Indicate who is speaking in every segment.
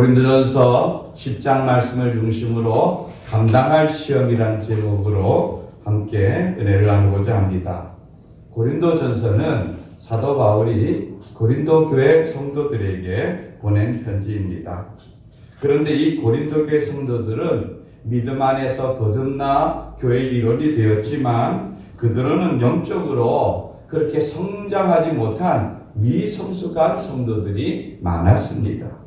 Speaker 1: 고린도전서 10장 말씀을 중심으로 감당할 시험이란 제목으로 함께 은혜를 나누고자 합니다. 고린도전서는 사도 바울이 고린도 교회 성도들에게 보낸 편지입니다. 그런데 이 고린도 교회 성도들은 믿음 안에서 거듭나 교회 일원이 되었지만 그들은 영적으로 그렇게 성장하지 못한 미성숙한 성도들이 많았습니다.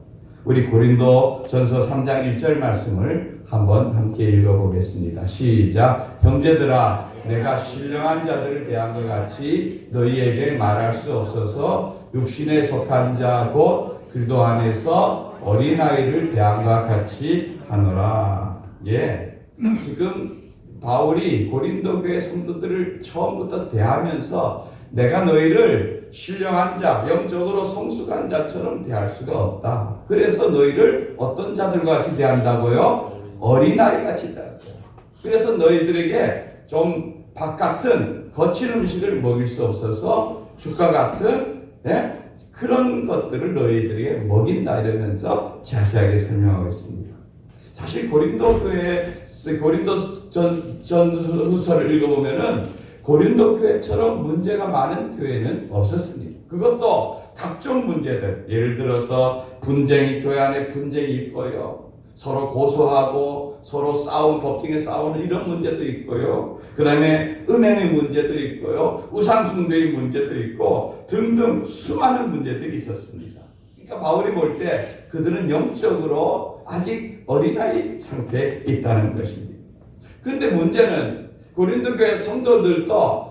Speaker 1: 우리 고린도전서 3장 1절 말씀을 한번 함께 읽어보겠습니다. 시작. 형제들아, 내가 신령한 자들을 대한 것 같이 너희에게 말할 수 없어서 육신에 속한 자 곧 그리스도 안에서 어린아이를 대한 것 같이 하노라. 지금 바울이 고린도 교회 성도들을 처음부터 대하면서 내가 너희를 신령한 자, 영적으로 성숙한 자처럼 대할 수가 없다. 그래서 너희를 어떤 자들과 같이 대한다고요? 어린아이 같이 대한다. 그래서 너희들에게 좀 밥 같은 거친 음식을 먹일 수 없어서 죽과 같은 그런 것들을 너희들에게 먹인다 이러면서 자세하게 설명하고 있습니다. 사실 고린도전후서를 읽어보면은 고린도 교회처럼 문제가 많은 교회는 없었습니다. 그것도 각종 문제들, 예를 들어서 분쟁이, 교회 안에 분쟁이 있고요. 서로 고소하고 서로 법정에 싸우는 이런 문제도 있고요. 그 다음에 은행의 문제도 있고요. 우상숭배의 문제도 있고 등등 수많은 문제들이 있었습니다. 그러니까 바울이 볼 때 그들은 영적으로 아직 어린아이 상태에 있다는 것입니다. 그런데 문제는 고린도 교회 성도들도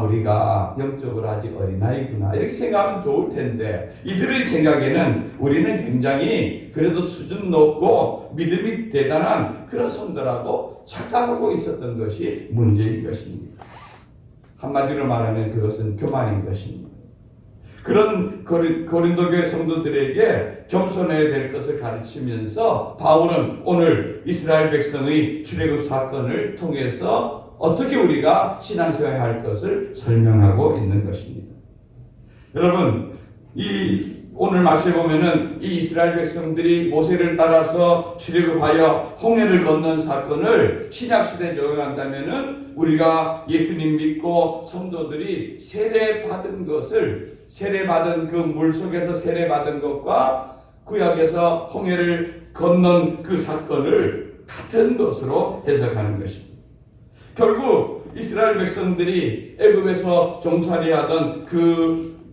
Speaker 1: 우리가 영적으로 아직 어린아이구나 이렇게 생각하면 좋을 텐데 이들의 생각에는 우리는 굉장히 그래도 수준 높고 믿음이 대단한 그런 성도라고 착각하고 있었던 것이 문제인 것입니다. 한마디로 말하면 그것은 교만인 것입니다. 그런 고린도 교회 성도들에게 겸손해야 될 것을 가르치면서 바울은 오늘 이스라엘 백성의 출애굽 사건을 통해서 어떻게 우리가 신앙생활을 할 것을 설명하고 있는 것입니다. 여러분, 오늘 말씀에 보면은 이 이스라엘 백성들이 모세를 따라서 출애굽하여 홍해를 건넌 사건을 신약시대에 적용한다면은 우리가 예수님 믿고 성도들이 세례받은 그 물속에서 세례받은 것과 구약에서 홍해를 건넌 그 사건을 같은 것으로 해석하는 것입니다. 결국 이스라엘 백성들이 애굽에서 종살이하던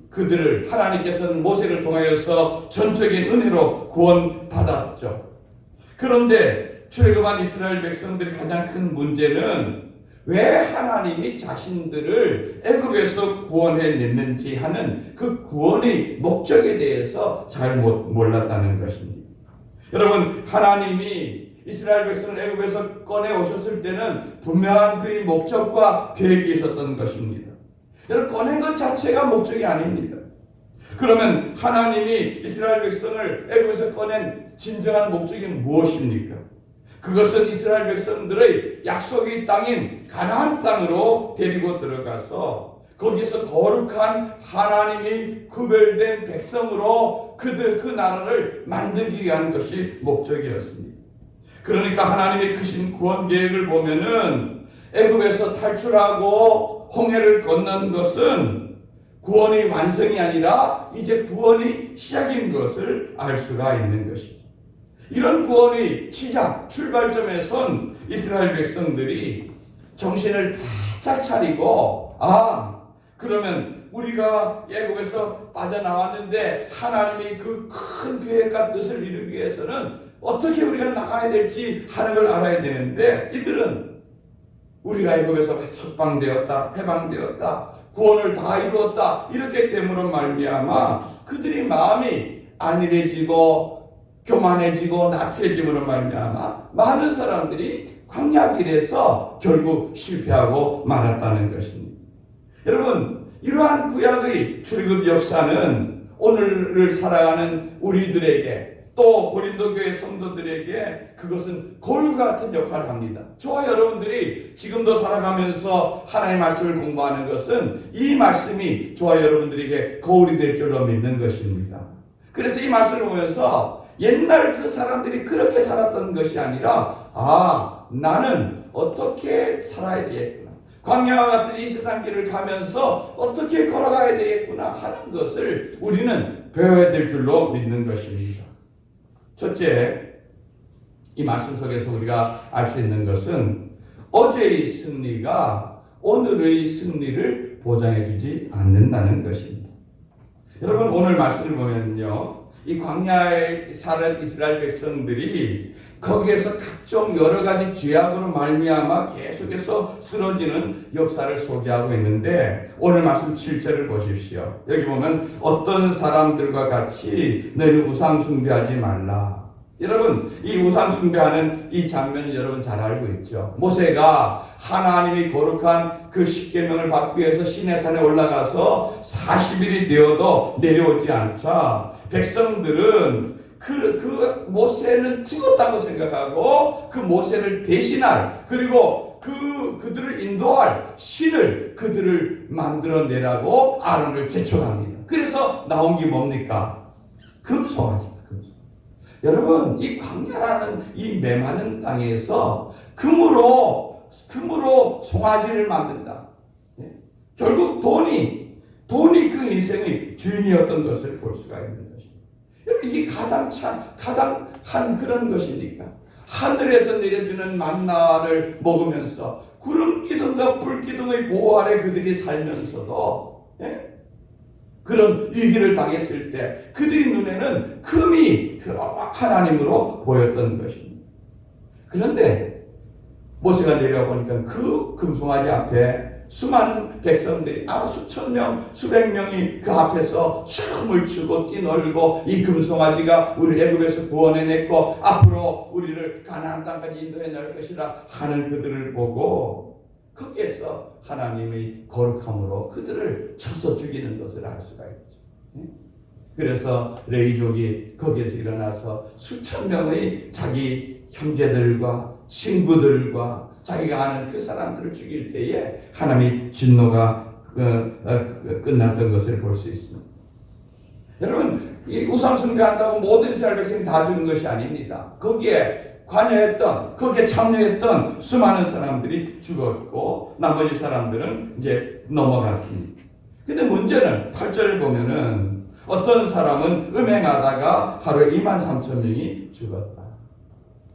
Speaker 1: 그들을 하나님께서는 모세를 통하여서 전적인 은혜로 구원받았죠. 그런데 출애굽한 이스라엘 백성들의 가장 큰 문제는 왜 하나님이 자신들을 애굽에서 구원해냈는지 하는 그 구원의 목적에 대해서 잘 몰랐다는 것입니다. 여러분, 하나님이 이스라엘 백성을 애굽에서 꺼내 오셨을 때는 분명한 그의 목적과 계획이 있었던 것입니다. 여러분, 꺼낸 것 자체가 목적이 아닙니다. 그러면 하나님이 이스라엘 백성을 애굽에서 꺼낸 진정한 목적이 무엇입니까? 그것은 이스라엘 백성들의 약속의 땅인 가나안 땅으로 데리고 들어가서 거기서 거룩한 하나님이 구별된 백성으로 그 나라를 만들기 위한 것이 목적이었습니다. 그러니까 하나님의 크신 구원 계획을 보면은 애굽에서 탈출하고 홍해를 건넌 것은 구원의 완성이 아니라 이제 구원의 시작인 것을 알 수가 있는 것이죠. 이런 구원의 시작, 출발점에선 이스라엘 백성들이 정신을 바짝 차리고 그러면 우리가 애굽에서 빠져나왔는데 하나님이 그 큰 계획과 뜻을 이루기 위해서는 어떻게 우리가 나가야 될지 하는 걸 알아야 되는데 이들은 우리가 애굽에서 석방되었다, 해방되었다, 구원을 다 이루었다 이렇게 됨으로 말미암아 그들이 마음이 안일해지고 교만해지고 나태해짐으로 말미암아 많은 사람들이 광야길에서 결국 실패하고 말았다는 것입니다. 여러분, 이러한 구약의 출애굽 역사는 오늘을 살아가는 우리들에게 또 고린도 교회 성도들에게 그것은 거울과 같은 역할을 합니다. 저와 여러분들이 지금도 살아가면서 하나님의 말씀을 공부하는 것은 이 말씀이 저와 여러분들에게 거울이 될 줄로 믿는 것입니다. 그래서 이 말씀을 보면서 옛날 그 사람들이 그렇게 살았던 것이 아니라 나는 어떻게 살아야 되겠구나. 광야와 같은 이 세상 길을 가면서 어떻게 걸어가야 되겠구나 하는 것을 우리는 배워야 될 줄로 믿는 것입니다. 첫째, 이 말씀 속에서 우리가 알 수 있는 것은 어제의 승리가 오늘의 승리를 보장해 주지 않는다는 것입니다. 여러분, 오늘 말씀을 보면요, 이 광야에 사는 이스라엘 백성들이 거기에서 각종 여러 가지 죄악으로 말미암아 계속해서 쓰러지는 역사를 소개하고 있는데, 오늘 말씀 7절을 보십시오. 여기 보면 어떤 사람들과 같이 너희는 우상 숭배하지 말라. 여러분, 이 우상 숭배하는 이 장면을 여러분 잘 알고 있죠. 모세가 하나님이 거룩한 그 십계명을 받기 위해서 시내산에 올라가서 40일이 되어도 내려오지 않자 백성들은 그 모세는 죽었다고 생각하고 그 모세를 대신할, 그리고 그들을 인도할 신을 그들을 만들어내라고 아론을 제청합니다. 그래서 나온 게 뭡니까? 금송아지. 여러분, 이 광야라는 이 메마른 땅에서 금으로 송아지를 만든다. 결국 돈이 그 인생의 주인이었던 것을 볼 수가 있는 것입니다. 여러분, 이게 가당한 그런 것입니까? 하늘에서 내려주는 만나를 먹으면서 구름 기둥과 불 기둥의 보호 아래 그들이 살면서도 그런 위기를 당했을 때 그들의 눈에는 금이 하나님으로 보였던 것입니다. 그런데 모세가 내려와 보니까 그 금송아지 앞에 수많은 백성들이 수천 명, 수백 명이 그 앞에서 춤을 추고 뛰놀고 이 금송아지가 우리를 애굽에서 구원해냈고 앞으로 우리를 가나안 땅까지 인도해 낼 것이라 하는 그들을 보고 거기에서 하나님의 거룩함으로 그들을 쳐서 죽이는 것을 알 수가 있죠. 그래서 레위족이 거기에서 일어나서 수천 명의 자기 형제들과 친구들과 자기가 아는 그 사람들을 죽일 때에 하나님의 진노가 끝났던 것을 볼 수 있습니다. 여러분, 이 우상 숭배한다고 모든 이스라엘 백성이 다 죽은 것이 아닙니다. 거기에 거기에 참여했던 수많은 사람들이 죽었고 나머지 사람들은 이제 넘어갔습니다. 근데 문제는 8절을 보면은 어떤 사람은 음행하다가 하루에 23,000명이 죽었다.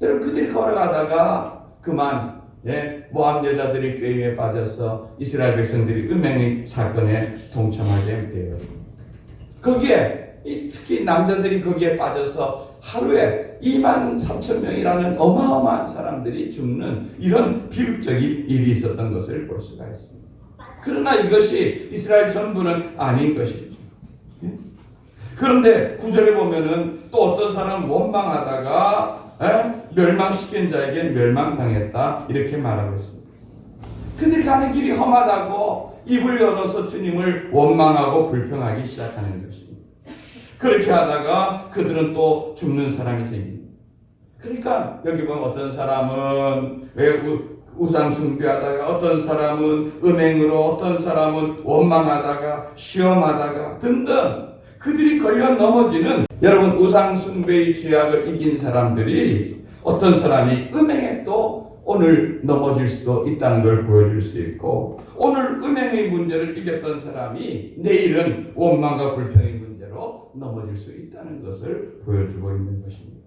Speaker 1: 여러분, 그들이 걸어가다가 그만 모압 여자들이 꾀임에 빠져서 이스라엘 백성들이 음행의 사건에 동참하게 되어요. 거기에 특히 남자들이 거기에 빠져서 하루에 23,000명이라는 어마어마한 사람들이 죽는 이런 비극적인 일이 있었던 것을 볼 수가 있습니다. 그러나 이것이 이스라엘 전부는 아닌 것이죠. 그런데 9절에 보면은 또 어떤 사람은 원망하다가 멸망시킨 자에게 멸망당했다 이렇게 말하고 있습니다. 그들이 가는 길이 험하다고 입을 열어서 주님을 원망하고 불평하기 시작하는 것입니다. 그렇게 하다가 그들은 또 죽는 사람이 생깁니다. 그러니까 여기 보면 어떤 사람은 우상 숭배하다가, 어떤 사람은 음행으로, 어떤 사람은 원망하다가, 시험하다가 등등 그들이 걸려 넘어지는, 여러분, 우상 숭배의 죄악을 이긴 사람들이 어떤 사람이 음행에 또 오늘 넘어질 수도 있다는 걸 보여줄 수 있고, 오늘 음행의 문제를 이겼던 사람이 내일은 원망과 불평의 문제로 넘어질 수 있다는 것을 보여주고 있는 것입니다.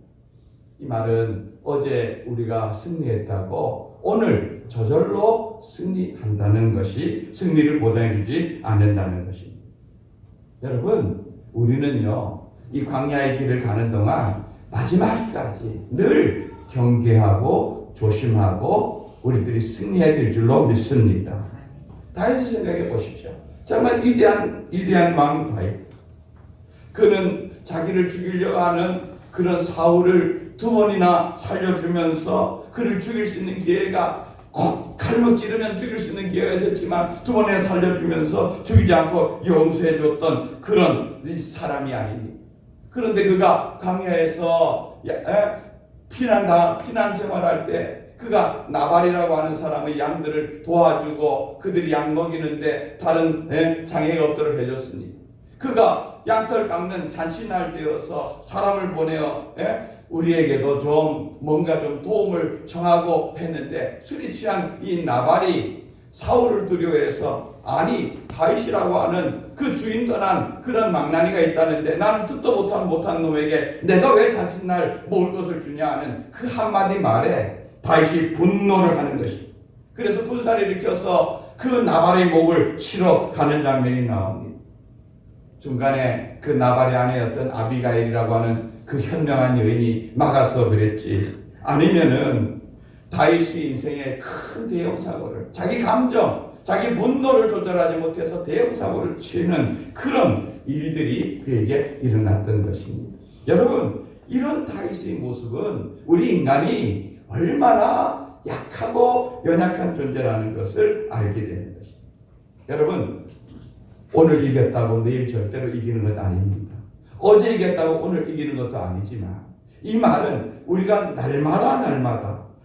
Speaker 1: 이 말은 어제 우리가 승리했다고 오늘 저절로 승리한다는 것이 승리를 보장해주지 않는다는 것입니다. 여러분, 우리는요, 이 광야의 길을 가는 동안 마지막까지 늘 경계하고 조심하고 우리들이 승리해야 될 줄로 믿습니다. 다윗을 생각해 보십시오. 정말 위대한 왕 다윗. 그는 자기를 죽이려고 하는 그런 사울을 두 번이나 살려주면서 그를 죽일 수 있는 기회가 꼭 칼로 찌르면 죽일 수 있는 기회가 있었지만 두 번이나 살려주면서 죽이지 않고 용서해줬던 그런 사람이 아닙니다. 그런데 그가 광야에서 피난 생활할 때 그가 나발이라고 하는 사람의 양들을 도와주고 그들이 양 먹이는데 다른 장애가 없도록 해줬습니다. 그가 양털 깎는 잔치날 되어서 사람을 보내어 우리에게도 좀 뭔가 좀 도움을 청하고 했는데 술이 취한 이 나발이 사울을 두려워해서 아니 다윗이라고 하는 그 주인 떠난 그런 망나니가 있다는데 나는 듣도 못한 놈에게 내가 왜 잔칫날 먹을 것을 주냐 하는 그 한마디 말에 다윗이 분노를 하는 것입니다. 그래서 군사를 일으켜서 그 나발의 목을 치러 가는 장면이 나옵니다. 중간에 그 나발의 아내였던 아비가일이라고 하는 그 현명한 여인이 막아서 그랬지, 아니면은 다윗이 인생의 큰 대형 사고를, 자기 감정, 자기 분노를 조절하지 못해서 대형 사고를 치는 그런 일들이 그에게 일어났던 것입니다. 여러분, 이런 다윗의 모습은 우리 인간이 얼마나 약하고 연약한 존재라는 것을 알게 되는 것입니다. 여러분, 오늘 이겼다고 내일 절대로 이기는 것 아닙니다. 어제 이겼다고 오늘 이기는 것도 아니지만 이 말은 우리가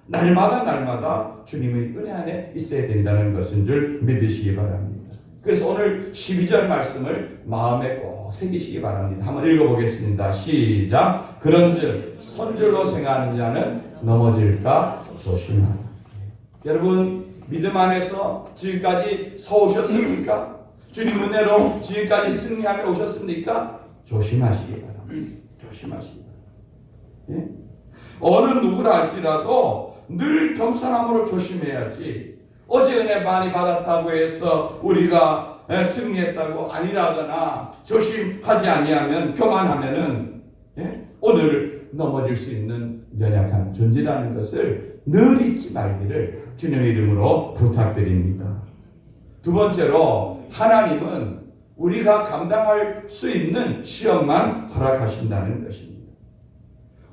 Speaker 1: 날마다 주님의 은혜 안에 있어야 된다는 것인 줄 믿으시기 바랍니다. 그래서 오늘 12절 말씀을 마음에 꼭 새기시기 바랍니다. 한번 읽어보겠습니다. 시작. 그런즉 선줄로 생각하는 자는 넘어질까 조심하라. 여러분, 믿음 안에서 지금까지 서오셨습니까? 주님 은혜로 지금까지 승리하며 오셨습니까? 조심하시기 바랍니다. 조심하시기 바랍니다. 예? 어느 누구라 할지라도 늘 겸손함으로 조심해야지, 어제 은혜 많이 받았다고 해서 우리가 승리했다고 아니라거나 조심하지 아니하면, 교만하면은 오늘 넘어질 수 있는 연약한 존재라는 것을 늘 잊지 말기를 주님의 이름으로 부탁드립니다. 두 번째로, 하나님은 우리가 감당할 수 있는 시험만 허락하신다는 것입니다.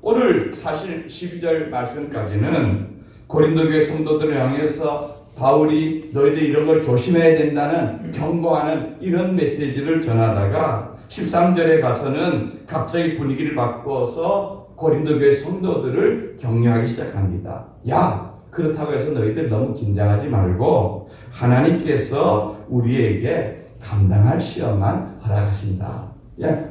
Speaker 1: 오늘 사실 12절 말씀까지는 고린도 교회 성도들을 향해서 바울이 너희들 이런 걸 조심해야 된다는 경고하는 이런 메시지를 전하다가 13절에 가서는 갑자기 분위기를 바꿔서 고린도 교회 성도들을 격려하기 시작합니다. 야, 그렇다고 해서 너희들 너무 긴장하지 말고 하나님께서 우리에게 감당할 시험만 허락하신다.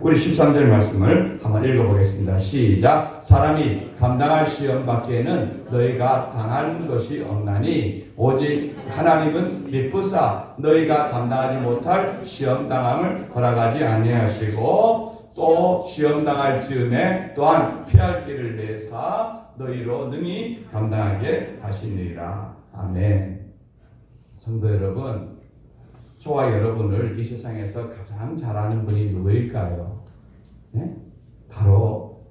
Speaker 1: 우리 13절 말씀을 한번 읽어보겠습니다. 시작. 사람이 감당할 시험 밖에는 너희가 당할 것이 없나니 오직 하나님은 기쁘사 너희가 감당하지 못할 시험 당함을 허락하지 아니하시고 또 시험 당할 즈음에 또한 피할 길을 내사 너희로 능히 감당하게 하시니라. 아멘. 성도 여러분, 저와 여러분을 이 세상에서 가장 잘 아는 분이 누구일까요? 네? 바로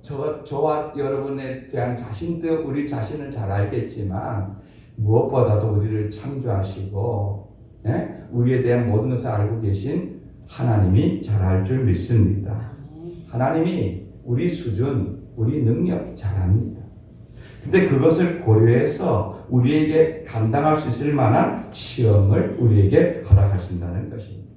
Speaker 1: 저와 여러분에 대한 자신도 우리 자신을 잘 알겠지만 무엇보다도 우리를 창조하시고 우리에 대한 모든 것을 알고 계신 하나님이 잘 알 줄 믿습니다. 하나님이 우리 수준, 우리 능력 잘 압니다. 근데 그것을 고려해서 우리에게 감당할 수 있을 만한 시험을 우리에게 허락하신다는 것입니다.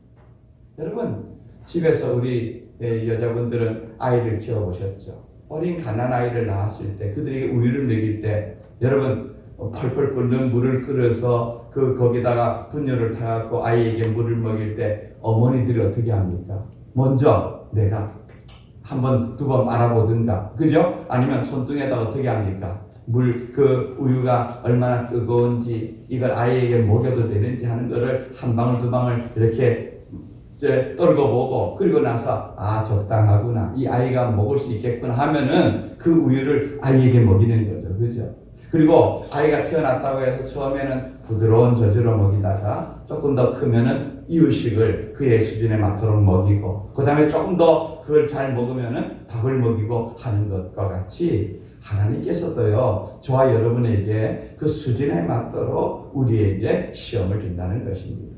Speaker 1: 여러분, 집에서 우리 여자분들은 아이를 키워보셨죠? 어린 갓난아이를 낳았을 때 그들에게 우유를 먹일 때 여러분, 펄펄 끓는 물을 끓여서 거기다가 분유를 타갖고 아이에게 물을 먹일 때 어머니들이 어떻게 합니까? 먼저 내가 한 번, 두 번 말아보든가, 그죠? 아니면 손등에다 어떻게 합니까? 우유가 얼마나 뜨거운지, 이걸 아이에게 먹여도 되는지 하는 거를 한 방울, 두 방울 이렇게 떨궈보고, 그리고 나서, 적당하구나. 이 아이가 먹을 수 있겠구나 하면은 그 우유를 아이에게 먹이는 거죠. 그죠? 그리고 아이가 태어났다고 해서 처음에는 부드러운 젖으로 먹이다가 조금 더 크면은 이유식을 그의 수준에 맞도록 먹이고, 그 다음에 조금 더 그걸 잘 먹으면은 밥을 먹이고 하는 것과 같이 하나님께서도요, 저와 여러분에게 그 수준에 맞도록 우리에게 시험을 준다는 것입니다.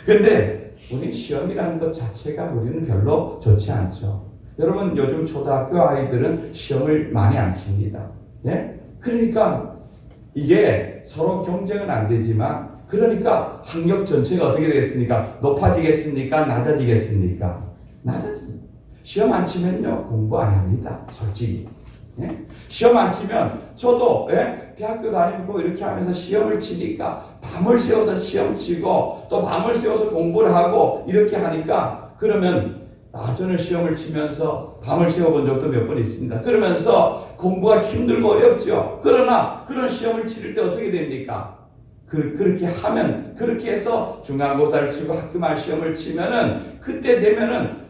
Speaker 1: 그런데 우리 시험이라는 것 자체가 우리는 별로 좋지 않죠. 여러분, 요즘 초등학교 아이들은 시험을 많이 안 칩니다. 그러니까 이게 서로 경쟁은 안 되지만, 그러니까 학력 전체가 어떻게 되겠습니까? 높아지겠습니까? 낮아지겠습니까? 낮아집니다. 시험 안 치면요, 공부 안 합니다. 솔직히. 시험 안 치면 저도 대학교 다니고 이렇게 하면서 시험을 치니까 밤을 새워서 시험 치고 또 밤을 새워서 공부를 하고 이렇게 하니까, 그러면 저는 시험을 치면서 밤을 새워본 적도 몇 번 있습니다. 그러면서 공부가 힘들고 어렵죠. 그러나 그런 시험을 치를 때 어떻게 됩니까? 그렇게 하면, 그렇게 해서 중간고사를 치고 학교 말 시험을 치면은, 그때 되면은,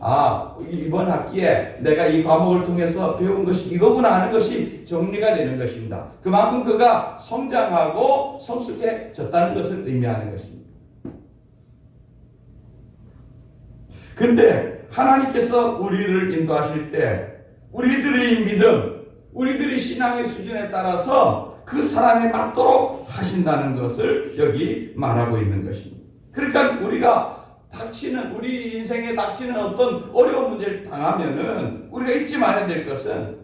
Speaker 1: 이번 학기에 내가 이 과목을 통해서 배운 것이 이거구나 하는 것이 정리가 되는 것입니다. 그만큼 그가 성장하고 성숙해졌다는 것을 의미하는 것입니다. 근데 하나님께서 우리를 인도하실 때 우리들의 믿음, 우리들의 신앙의 수준에 따라서 그 사람에 맞도록 하신다는 것을 여기 말하고 있는 것입니다. 그러니까 우리가 우리 인생에 닥치는 어떤 어려운 문제를 당하면은 우리가 잊지 말아야 될 것은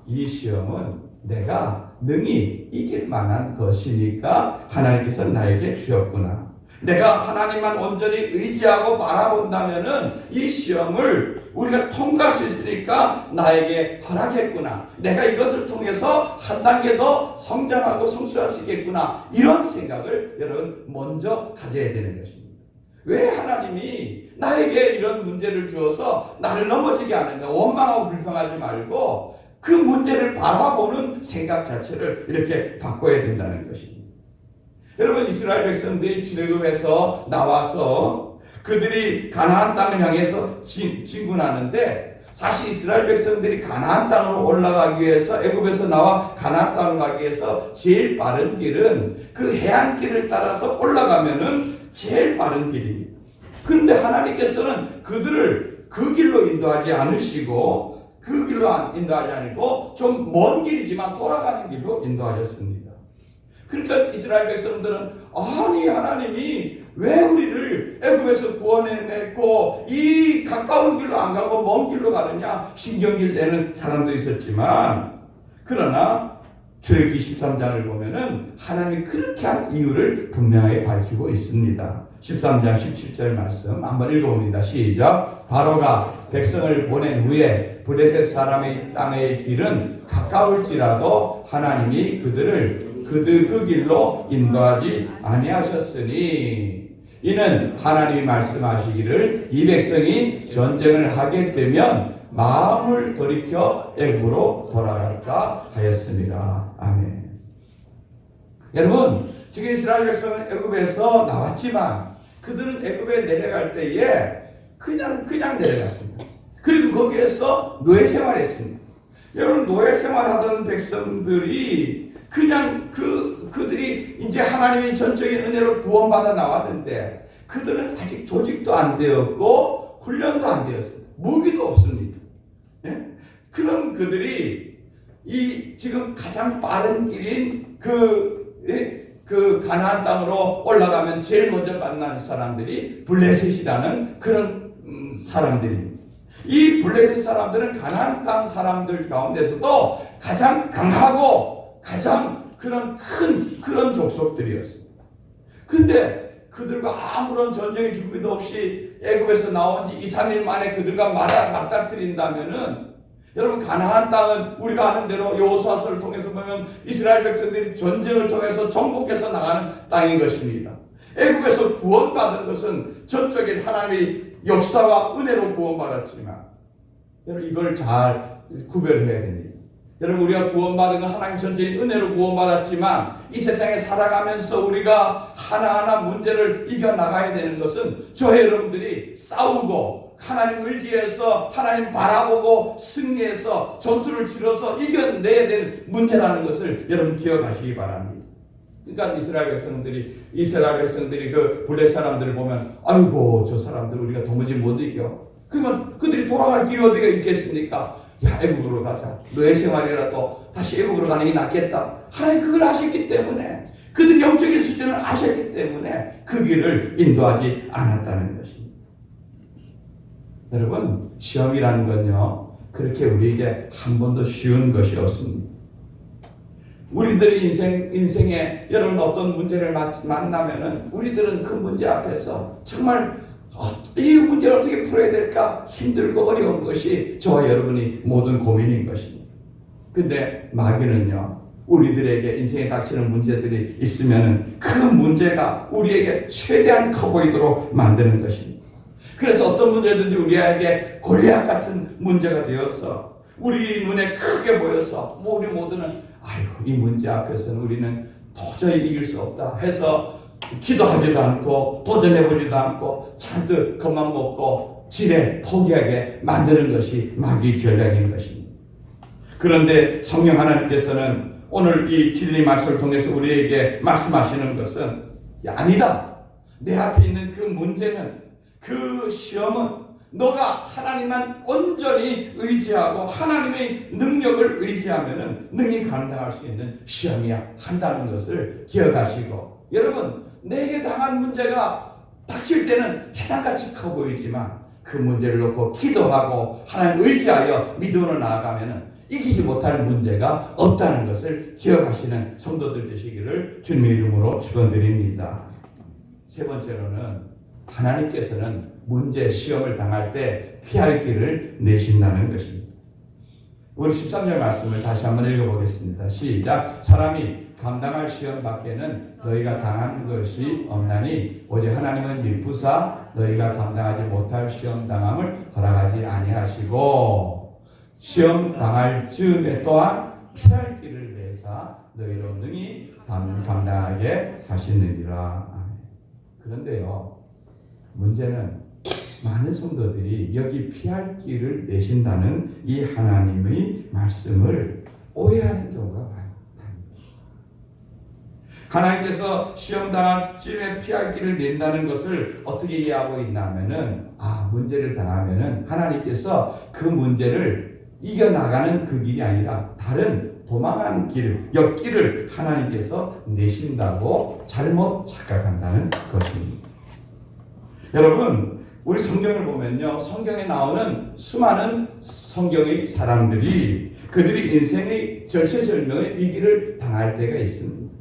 Speaker 1: 이 시험은 내가 능히 이길 만한 것이니까 하나님께서 나에게 주셨구나. 내가 하나님만 온전히 의지하고 바라본다면은 이 시험을 우리가 통과할 수 있으니까 나에게 허락했구나. 내가 이것을 통해서 한 단계 더 성장하고 성숙할 수 있겠구나. 이런 생각을 여러분 먼저 가져야 되는 것입니다. 왜 하나님이 나에게 이런 문제를 주어서 나를 넘어지게 하는가? 원망하고 불평하지 말고 그 문제를 바라보는 생각 자체를 이렇게 바꿔야 된다는 것입니다. 여러분, 이스라엘 백성들이 출애굽에서 나와서 그들이 가나안 땅을 향해서 진군하는데, 사실 이스라엘 백성들이 가나안 땅으로 올라가기 위해서, 애굽에서 나와 가나안 땅을 가기 위해서 제일 빠른 길은 그 해안길을 따라서 올라가면은 제일 빠른 길입니다. 그런데 하나님께서는 그들을 그 길로 인도하지 않으시고, 그 길로 인도하지 않고 좀 먼 길이지만 돌아가는 길로 인도하셨습니다. 그러니까 이스라엘 백성들은 하나님이 왜 우리를 애굽에서 구원해냈고 이 가까운 길로 안 가고 먼 길로 가느냐 신경질 내는 사람도 있었지만, 그러나 출애굽기 13장을 보면은 하나님이 그렇게 한 이유를 분명하게 밝히고 있습니다. 13장 17절 말씀 한번 읽어봅니다. 시작. 바로가 백성을 보낸 후에 블레셋 사람의 땅의 길은 가까울지라도 하나님이 그들을 그 길로 인도하지 아니하셨으니, 이는 하나님이 말씀하시기를 이 백성이 전쟁을 하게 되면 마음을 돌이켜 애굽으로 돌아갈까 하였습니다. 아멘. 여러분, 지금 이스라엘 백성은 애굽에서 나왔지만 그들은 애굽에 내려갈 때에 그냥 내려갔습니다. 그리고 거기에서 노예 생활했습니다. 여러분, 노예 생활하던 백성들이 그냥 그들이 이제 하나님의 전적인 은혜로 구원받아 나왔는데 그들은 아직 조직도 안 되었고 훈련도 안 되었어요. 무기도 없습니다. 예? 그럼 그들이 이 지금 가장 빠른 길인 그 가나안 땅으로 올라가면 제일 먼저 만난 사람들이 블레셋이라는 그런 사람들입니다. 이 블레셋 사람들은 가나안 땅 사람들 가운데서도 가장 강하고 가장 그런 족속들이었습니다. 근데 그들과 아무런 전쟁의 준비도 없이 애굽에서 나온 지 2, 3일 만에 그들과 맞닥뜨린다면은, 여러분, 가나안 땅은 우리가 아는 대로 여호수아서를 통해서 보면 이스라엘 백성들이 전쟁을 통해서 정복해서 나가는 땅인 것입니다. 애굽에서 구원받은 것은 저쪽에 하나님의 역사와 은혜로 구원받았지만, 여러분, 이걸 잘 구별해야 됩니다. 여러분, 우리가 구원받은 건 하나님 전적인 은혜로 구원받았지만 이 세상에 살아가면서 우리가 하나하나 문제를 이겨나가야 되는 것은 저희 여러분들이 싸우고 하나님 의지해서 하나님 바라보고 승리해서 전투를 치러서 이겨내야 되는 문제라는 것을 여러분 기억하시기 바랍니다. 그러니까 이스라엘 백성들이 그 블레셋 사람들을 보면 아이고 저 사람들 우리가 도무지 못 이겨. 그러면 그들이 돌아갈 길이 어디가 있겠습니까? 애굽으로 가자. 노예 생활이라도 다시 애굽으로 가는 게 낫겠다. 하나님 그걸 아셨기 때문에, 그들이 영적인 수준을 아셨기 때문에 그 길을 인도하지 않았다는 것입니다. 여러분, 시험이라는 건요 그렇게 우리에게 한 번도 쉬운 것이 없습니다. 우리들의 인생에 여러분 어떤 문제를 만나면은 우리들은 그 문제 앞에서 정말 이 문제를 어떻게 풀어야 될까 힘들고 어려운 것이 저와 여러분이 모든 고민인 것입니다. 근데 마귀는요, 우리들에게 인생에 닥치는 문제들이 있으면 그 문제가 우리에게 최대한 커 보이도록 만드는 것입니다. 그래서 어떤 문제든지 우리에게 골리앗 같은 문제가 되어서 우리 눈에 크게 보여서 우리 모두는 아이고 이 문제 앞에서는 우리는 도저히 이길 수 없다 해서 기도하지도 않고 도전해보지도 않고 잔뜩 겁만 먹고 지레 포기하게 만드는 것이 마귀의 전략인 것입니다. 그런데 성령 하나님께서는 오늘 이 진리 말씀을 통해서 우리에게 말씀하시는 것은 아니다. 내 앞에 있는 그 문제는 그 시험은 너가 하나님만 온전히 의지하고 하나님의 능력을 의지하면은 능히 감당할 수 있는 시험이야 한다는 것을 기억하시고 여러분 내게 당한 문제가 닥칠 때는 세상같이 커 보이지만 그 문제를 놓고 기도하고 하나님 의지하여 믿음으로 나아가면은 이기지 못할 문제가 없다는 것을 기억하시는 성도들 되시기를 주님의 이름으로 축원드립니다. 세 번째로는 하나님께서는 문제 시험을 당할 때 피할 길을 내신다는 것입니다. 우리 13절 말씀을 다시 한번 읽어보겠습니다. 시작. 사람이 감당할 시험 밖에는 너희가 당한 것이 없나니 오직 하나님은 미쁘사 너희가 감당하지 못할 시험 당함을 허락하지 아니하시고 시험 당할 즈음에 또한 피할 길을 내사 너희로 능히 감당하게 하시느니라. 그런데요 문제는 많은 성도들이 여기 피할 길을 내신다는 이 하나님의 말씀을 오해하는 경우가 많습니다. 하나님께서 시험 당할 쯤에 피할 길을 낸다는 것을 어떻게 이해하고 있냐면은 문제를 당하면은 하나님께서 그 문제를 이겨나가는 그 길이 아니라 다른 도망한 길, 옆길을 하나님께서 내신다고 잘못 착각한다는 것입니다. 여러분 우리 성경을 보면요 성경에 나오는 수많은 성경의 사람들이 그들이 인생의 절체절명의 위기를 당할 때가 있습니다.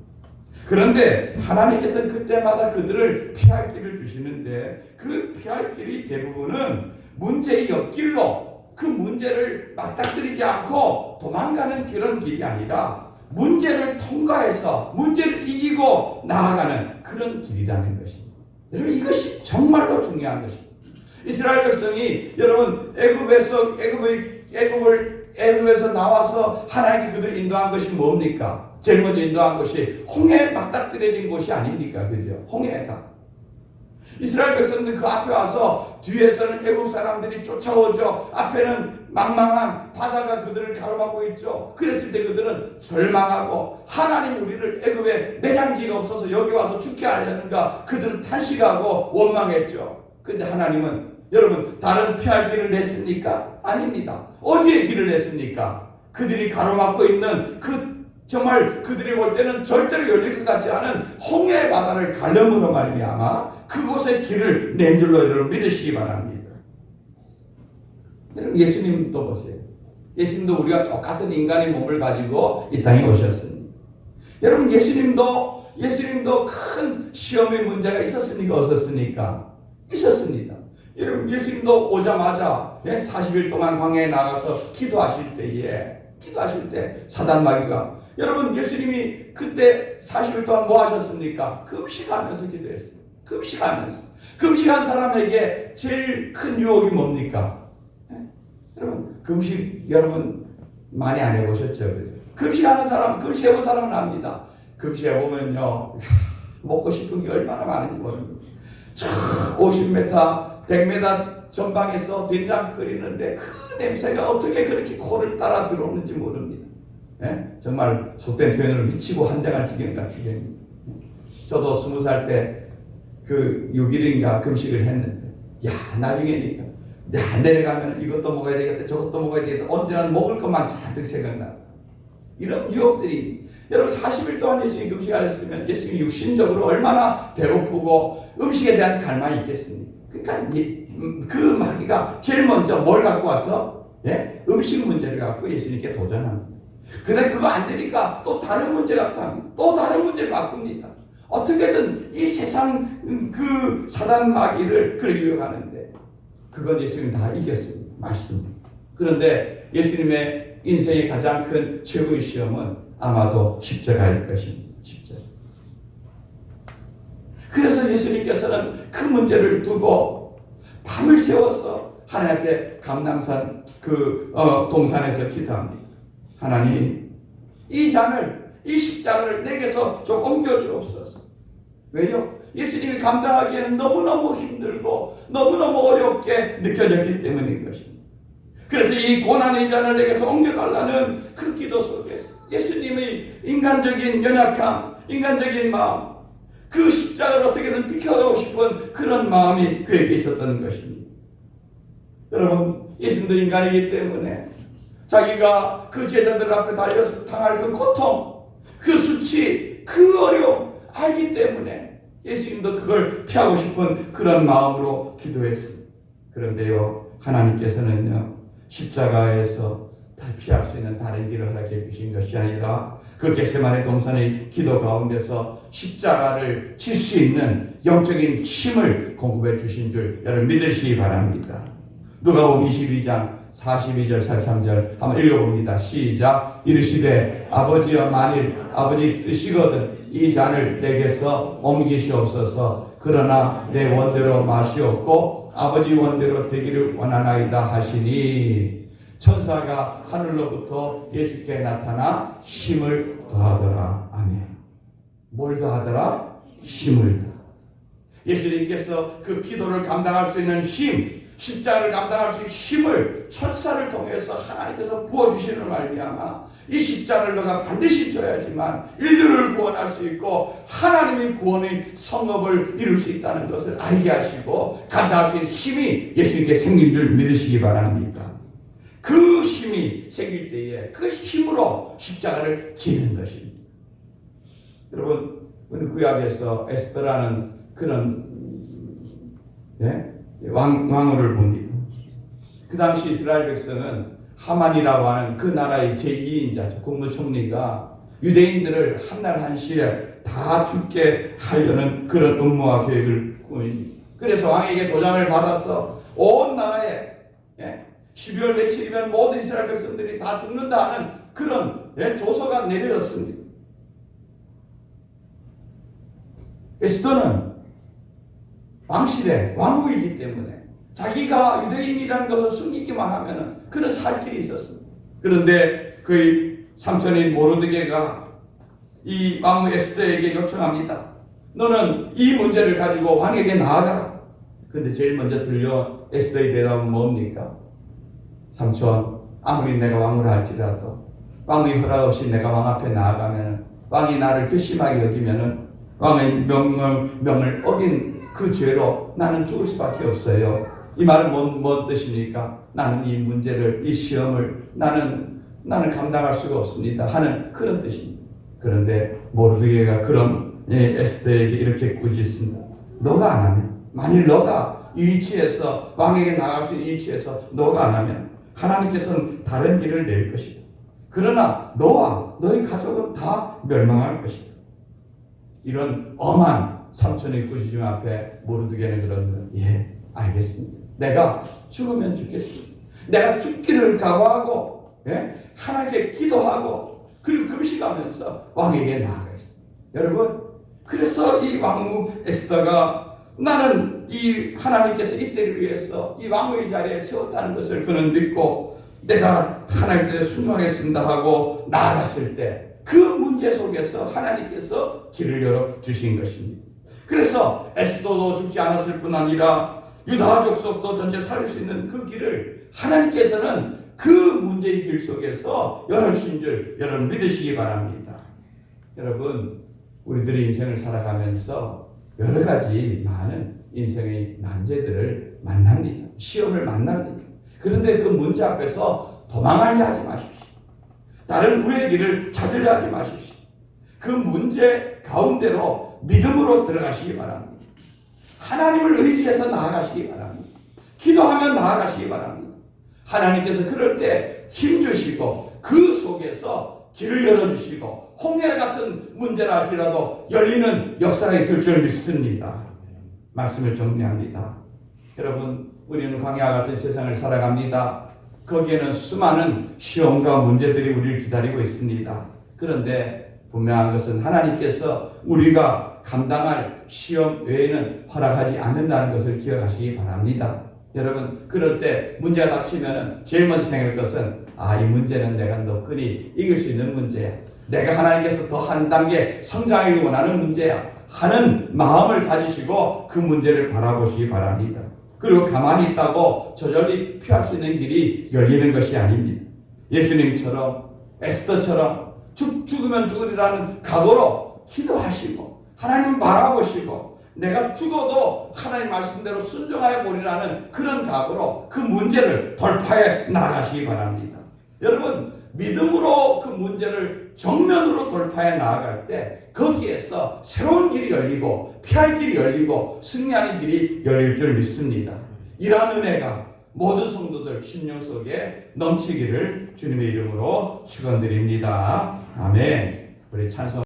Speaker 1: 그런데 하나님께서는 그때마다 그들을 피할 길을 주시는데 그 피할 길이 대부분은 문제의 옆길로 그 문제를 맞닥뜨리지 않고 도망가는 그런 길이 아니라 문제를 통과해서 문제를 이기고 나아가는 그런 길이라는 것입니다. 여러분 이것이 정말로 중요한 것입니다. 이스라엘 백성이 여러분 애굽에서 나와서 하나님이 그들을 인도한 것이 뭡니까? 제일 먼저 인도한 것이 홍해에 맞닥뜨려진 곳이 아닙니까? 그죠? 홍해가. 이스라엘 백성들 그 앞에 와서 뒤에서는 애굽 사람들이 쫓아오죠. 앞에는 망망한 바다가 그들을 가로막고 있죠. 그랬을 때 그들은 절망하고 하나님 우리를 애굽에 매장지가 없어서 여기 와서 죽게 하려는가 그들은 탄식하고 원망했죠. 근데 하나님은 여러분 다른 피할 길을 냈습니까? 아닙니다. 어디에 길을 냈습니까? 그들이 가로막고 있는 정말 그들이 볼 때는 절대로 열릴 것 같지 않은 홍해 바다를 가름으로 말미암아 그곳에 길을 낸 줄로 여러분 믿으시기 바랍니다. 여러분 예수님도 보세요. 예수님도 우리가 똑같은 인간의 몸을 가지고 이 땅에 오셨습니다. 여러분 예수님도 큰 시험의 문제가 있었습니까? 없었습니까? 있었습니다. 여러분 예수님도 오자마자 40일 동안 광야에 나가서 기도하실 때 사단 마귀가 여러분 예수님이 그때 40일 동안 뭐 하셨습니까? 금식하면서 기도했습니다. 금식한 사람에게 제일 큰 유혹이 뭡니까? 여러분 금식 여러분 많이 안 해보셨죠? 금식하는 사람 금식해본 사람은 압니다. 금식해보면요 먹고 싶은 게 얼마나 많은지 모릅니다. 50m 100m 전방에서 된장 끓이는데 그 냄새가 어떻게 그렇게 코를 따라 들어오는지 모릅니다. 정말 속된 표현으로 미치고 한장을 지기는 같이 됩니다. 저도 20살 때 그 6일인가 금식을 했는데 나중에니까 내려가면 이것도 먹어야 되겠다 저것도 먹어야 되겠다 언제나 먹을 것만 잔뜩 생각나. 이런 유혹들이 여러분 40일 동안 예수님이 금식하셨으면 예수님이 육신적으로 얼마나 배고프고 음식에 대한 갈망이 있겠습니까? 그러니까 그 마귀가 제일 먼저 뭘 갖고 와서 음식 문제를 갖고 예수님께 도전합니다. 근데 그거 안 되니까 또 다른 문제 갖고 합니다. 또 다른 문제를 바꿉니다. 어떻게든 이 세상 그 사단 마귀를 그렇게 유혹하는데 그건 예수님 다 이겼습니다. 말씀. 그런데 예수님의 인생의 가장 큰 최고의 시험은 아마도 십자가일 것입니다. 십자가. 그래서 예수님께서는 그 문제를 두고 밤을 새워서 하나님 앞에 감람산 동산에서 기도합니다. 하나님, 이 잔을, 이 십자가를 내게서 좀 옮겨주옵소서. 왜요? 예수님이 감당하기에는 너무너무 힘들고 너무너무 어렵게 느껴졌기 때문인 것입니다. 그래서 이 고난의 잔을 내게서 옮겨달라는 그 기도 속에서 예수님의 인간적인 연약함, 인간적인 마음, 그 십자가를 어떻게든 비켜가고 싶은 그런 마음이 그에게 있었던 것입니다. 여러분, 예수님도 인간이기 때문에 자기가 그 제자들 앞에 달려서 당할 그 고통, 그 수치, 그 어려움 알기 때문에 예수님도 그걸 피하고 싶은 그런 마음으로 기도했습니다. 그런데요, 하나님께서는요, 십자가에서 피할 수 있는 다른 길을 허락해 주신 것이 아니라 그 겟세마네 동산의 기도 가운데서 십자가를 칠 수 있는 영적인 힘을 공급해 주신 줄 여러분 믿으시기 바랍니다. 누가복음 22장 42절 43절 한번 읽어봅니다. 시작. 이르시되 아버지여, 만일 아버지 뜻이거든 이 잔을 내게서 옮기시옵소서. 그러나 내 원대로 마시옵고 아버지 원대로 되기를 원하나이다 하시니, 천사가 하늘로부터 예수께 나타나 힘을 더하더라. 아멘. 뭘 더하더라? 힘을 더하더라. 예수님께서 그 기도를 감당할 수 있는 힘, 십자가를 감당할 수 있는 힘을 천사를 통해서 하나님께서 부어주시는 말미암아 이 십자가를 너가 반드시 줘야지만 인류를 구원할 수 있고 하나님의 구원의 성업을 이룰 수 있다는 것을 알게 하시고 감당할 수 있는 힘이 예수님께 생긴 줄 믿으시기 바랍니다. 그 힘이 생길 때에 그 힘으로 십자가를 지는 것입니다. 여러분, 우리 구약에서 에스더라는 그런 왕후를 봅니다. 그 당시 이스라엘 백성은 하만이라고 하는 그 나라의 제2인자 국무총리가 유대인들을 한날 한시에 다 죽게 하려는 그런 음모와 계획을 꾸밉니다. 그래서 왕에게 도장을 받아서 온 나라에 12월 며칠이면 모든 이스라엘 백성들이 다 죽는다 하는 그런 조서가 내려졌습니다. 에스더는 왕실의 왕후이기 때문에 자기가 유대인이라는 것을 숨기기만 하면 그런 살 길이 있었습니다. 그런데 그의 삼촌인 모르드게가 이 왕후 에스더에게 요청합니다. 너는 이 문제를 가지고 왕에게 나아가라. 그런데 제일 먼저 들려 에스더의 대답은 뭡니까? 삼촌, 아무리 내가 왕후를 할지라도 왕의 허락 없이 내가 왕 앞에 나아가면 왕이 나를 괘씸하게 여기면 왕의 명을 어긴 그 죄로 나는 죽을 수밖에 없어요. 이 말은 뭔 뜻입니까? 나는 이 문제를, 이 시험을 나는 감당할 수가 없습니다 하는 그런 뜻입니다. 그런데 모르드게가 그런 에스더에게 이렇게 꾸짖습니다. 너가 안 하면, 만일 너가 이 위치에서 왕에게 나갈 수 있는 이 위치에서 너가 안 하면 하나님께서는 다른 길을 낼 것이다. 그러나 너와 너희 가족은 다 멸망할 것이다. 이런 엄한 삼촌의 꾸짖음 앞에 모르드게는 그런 예, 알겠습니다. 내가 죽으면 죽겠습니다. 내가 죽기를 각오하고 하나님께 기도하고 그리고 금식하면서 왕에게 나아가겠습니다. 여러분, 그래서 이 왕후 에스더가 나는 이 하나님께서 이때를 위해서 이 왕후의 자리에 세웠다는 것을 그는 믿고 내가 하나님께 순종하겠습니다 하고 나아갔을 때 그 문제 속에서 하나님께서 길을 열어주신 것입니다. 그래서 에스더도 죽지 않았을 뿐 아니라 유다 족속도 전체 살릴 수 있는 그 길을 하나님께서는 그 문제의 길 속에서 열어주신 줄 여러분 믿으시기 바랍니다. 여러분, 우리들의 인생을 살아가면서 여러 가지 많은 인생의 난제들을 만납니다. 시험을 만납니다. 그런데 그 문제 앞에서 도망하려 하지 마십시오. 다른 우의 길을 찾으려 하지 마십시오. 그 문제 가운데로 믿음으로 들어가시기 바랍니다. 하나님을 의지해서 나아가시기 바랍니다. 기도하면 나아가시기 바랍니다. 하나님께서 그럴 때 힘주시고 그 속에서 길을 열어주시고 홍해 같은 문제라 할지라도 열리는 역사가 있을 줄 믿습니다. 말씀을 정리합니다. 여러분, 우리는 광야 같은 세상을 살아갑니다. 거기에는 수많은 시험과 문제들이 우리를 기다리고 있습니다. 그런데 분명한 것은 하나님께서 우리가 감당할 시험 외에는 허락하지 않는다는 것을 기억하시기 바랍니다. 여러분, 그럴 때 문제가 닥치면은 제일 먼저 생각할 것은 이 문제는 내가 너끈히 이길 수 있는 문제야. 내가 하나님께서 더 한 단계 성장하기 원하는 문제야 하는 마음을 가지시고 그 문제를 바라보시기 바랍니다. 그리고 가만히 있다고 저절리 피할 수 있는 길이 열리는 것이 아닙니다. 예수님처럼 에스더처럼 죽으면 죽으리라는 각오로 기도하시고 하나님 바라보시고 내가 죽어도 하나님 말씀대로 순종하여 보리라는 그런 각오로 그 문제를 돌파해 나가시기 바랍니다. 여러분, 믿음으로 그 문제를 정면으로 돌파해 나아갈 때 거기에서 새로운 길이 열리고 피할 길이 열리고 승리하는 길이 열릴 줄 믿습니다. 이러한 은혜가 모든 성도들 심령 속에 넘치기를 주님의 이름으로 축원드립니다. 아멘. 우리 찬송